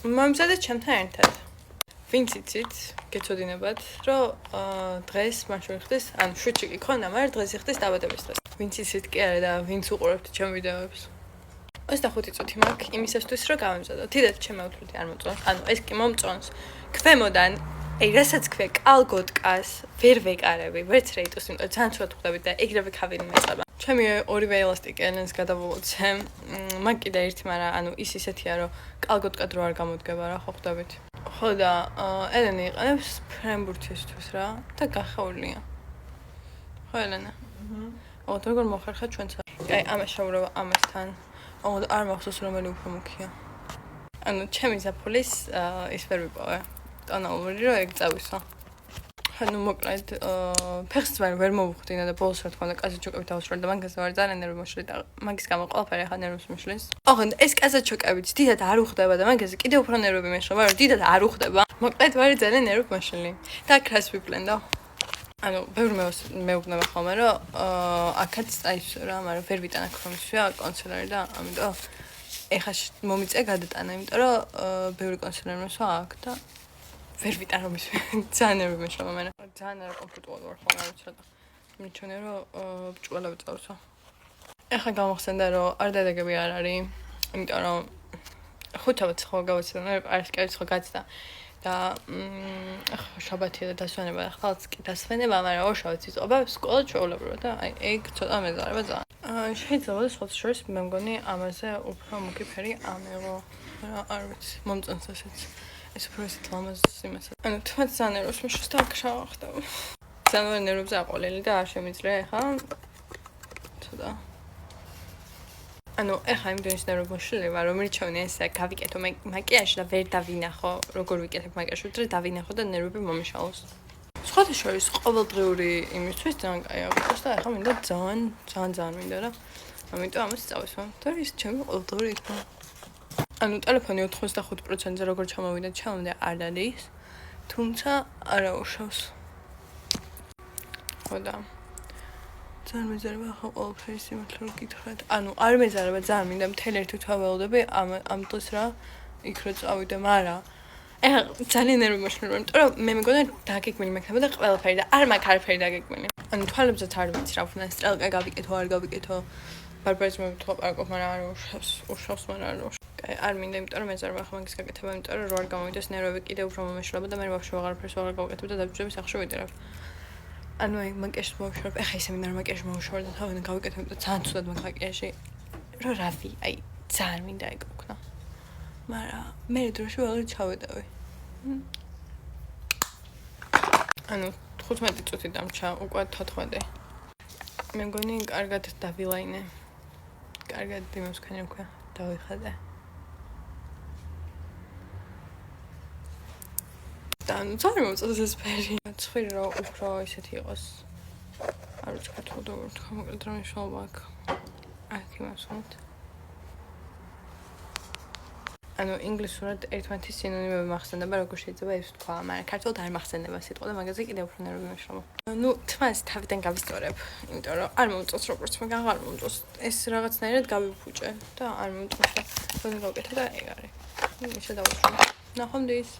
მომზადეთ ჩემთან ერთად. ვინც იცით, გეცოდინებათ, რომ დღეს მარშრუტი ხდის, ან შუჩი კი ქონდა, მაგრამ დღეს იხდის დაბადების დღეს. ვინც იცით კი არა და ვინც უყურებთ ჩემ ვიდეოებს. 25 წუთი მაქვს იმისათვის, რომ გავემზადო. დიდად ჩემევთვლი არ მოწონს. ანუ ეს კი მომწონს. ქვემოდან, რასაც ქვია კალგოტკას, ვერ ვეკარები, ვერც რეიტოს, იმიტომ ძალიან ცუდად ხვდებით და ეგრევე ქავილი მეწება. ჩემი ორივე ელასტიკი ელენს გადავულოცე. მაგ კიდე ერთი, მაგრამ ანუ ის ისეთია, რომ კალგოტკად რო არ გამოდგება რა, ხო ხვდებით. ხო და ელენე იყენებს ფრენბურთისთვის რა და გახეულია. ხო ელენე? ოღონდ როგორ მოხერხეთ ჩვენც? აი, ამაშაურება ამასთან. ოღონდ არ მახსოვს რომელი უფრო მუქია. ანუ ჩემი ზაფხულის ის ვერ ვიპოვე. ტონალური რომ ეგ წავისვა. ანუ მოკლედ ფეხს ვერ მოვუხდინა და ბოლოს რა თქმა უნდა კაზაჩოკებით დავუსრულე და მაგას ვარ ძალიან ნერვი მოშლი და მაგის გამო ყველაფერი ახლა ნერვს მიშლის. ოღონდ ეს კაზაჩოკებით დიდად არ უხდება და მაგაზე კიდევ უფრო ნერვები მეშლება, რომ დიდად არ უხდება. მოკლედ ვარ ძალიან ნერვი მოშლი. და კრას ვიპლენდო. ანუ ბევრი მეუბნება ხოლმე რომ აქაც წაის რა, მაგრამ ვერ ვიტანა ქრომისია კონსილერი და ამიტომ ეხლა მომიწე გადატანა, იმიტომ რომ ბევრი კონსილერი მოსვა აქ და ვერ ვიტან რომ ის ძალიან ნერვი მეშლება მე. ძალიან არ კომფორტულად ვარ ხოლმე ცოტა. მიჩვენე რომ ბჭყალები წავსვა. ეხლა გამახსენდა რომ არ დადეგები არ არის, იმიტომ რომ 5-ად ხო გავაცდა, არის კაც ხო გაცდა. და შაბათია და დასვენება და ხალხს კი დასვენება, მაგრამ ორშაბათს იწყება სკოლა ჩვეულებრივად და აი ეგ ცოტა მეზარება ძალიან. შეიძლება სხვათა შორის მე მგონი ამაზე უფრო მუქი ფერი ამეღო. არ ვიცი, მომწონს ესეც. ეს უფრო ისეთ ლამაზ იმასაც. ანუ თვითონ ძალიან ნერვს მიშლის და აქ შევახტავ. ძალიან ნერვებზე აყოლილი და არ შემიძლია ეხლა. ცოტა. ანუ ეხლა იმ დონის ნერვი მოშლილი ვარ, რომ მირჩევნე ესე გავიკეთო მაკიაჟი და ვერ დავინახო, როგორ ვიკეთებ მაკიაჟი, უბრალოდ დავინახო და ნერვები მომიშალოს. სხვათა შორის ყოველდღიური იმისთვის ძალიან კაი აქვს და ეხლა მინდა ძალიან მინდა რა. ამიტომ ამას წავისვა. და ის ჩემი ყოველდღიური იქნება. ანუ ტელეფონი 85%-ზე როგორ ჩამოვიდა ჩამამდე არ დადის, თუმცა არა უშავს. ხო და ძალიან მეზარება ახლა ყველაფერი სიმართლე რომ გითხრათ. ანუ არ მეზარება ძალიან მინდა მთელი ერთი თვა ველოდები ამ დღეს რა იქ რო წავიდე, მაგრამ ეხლა ძალიან ნერვი მოშლილი ვარ, იმიტომ რომ მე მეგონა დაგეგმილი მექნება და ყველაფერი და არ მაქვს არაფერი დაგეგმილი. ანუ თვალებზეც არ ვიცი რა ვქნა, სტრელკა გავიკეთო, არ გავიკეთო. ბარბარეს მე ვთქვა პარკობ, მაგრამ არ უშავს, მაგრამ არ უშავს. არ მინდა, იმიტომ რომ მეზარება ახლა მაგის გაკეთება, იმიტომ რომ რო არ გამოვიდეს ნერვები კიდევ უფრო მომეშლება და მე ვაფშე აღარაფერს ვაღარ გავაკეთებ და დაბჭდები სახში ვიდერავ. ანუ აი მაკიაჟს მოვშორებ, ეხა ისე მინდა რომ მაკიაჟი მოვშორე და თავიდან გავიკეთებ და ძალიან ცუდად მაქვს მაკიაჟი. რო რავი, აი ძალიან მინდა ეგ ვქნა. მაგრამ მე დროში ვაღარ ჩავედავი. ანუ 15 წუთი დამჩა, უკვე 14. მე მგონი კარგად დავილაინე. კარგად იმასქანი უკვე დავიხადე. და ძალიან მომწონს ეს ფერი. ცხვირი რა უფრო ისეთი იყოს. არ ვიცი ქართულად როგორ თქვა, მოკლედ რა მნიშვნელობა აქვს. აქ იმას ვთქვით. ანუ ინგლისურად ერთმანეთის სინონიმები მახსენდება, როგორ შეიძლება ეს ვთქვა, მაგრამ ქართულად არ მახსენდება სიტყვა და მაგაზე კიდევ უფრო ნერვი მეშლება. ნუ თმას თავიდან გავისწორებ, იმიტომ რომ არ მომწონს როგორც მაგ აღარ მომწონს. ეს რაღაცნაირად გავიფუჭე და არ მომწონს და თვითონ გავკეთე და ეგ არის. ისე დავუსრულე. ნახვამდის.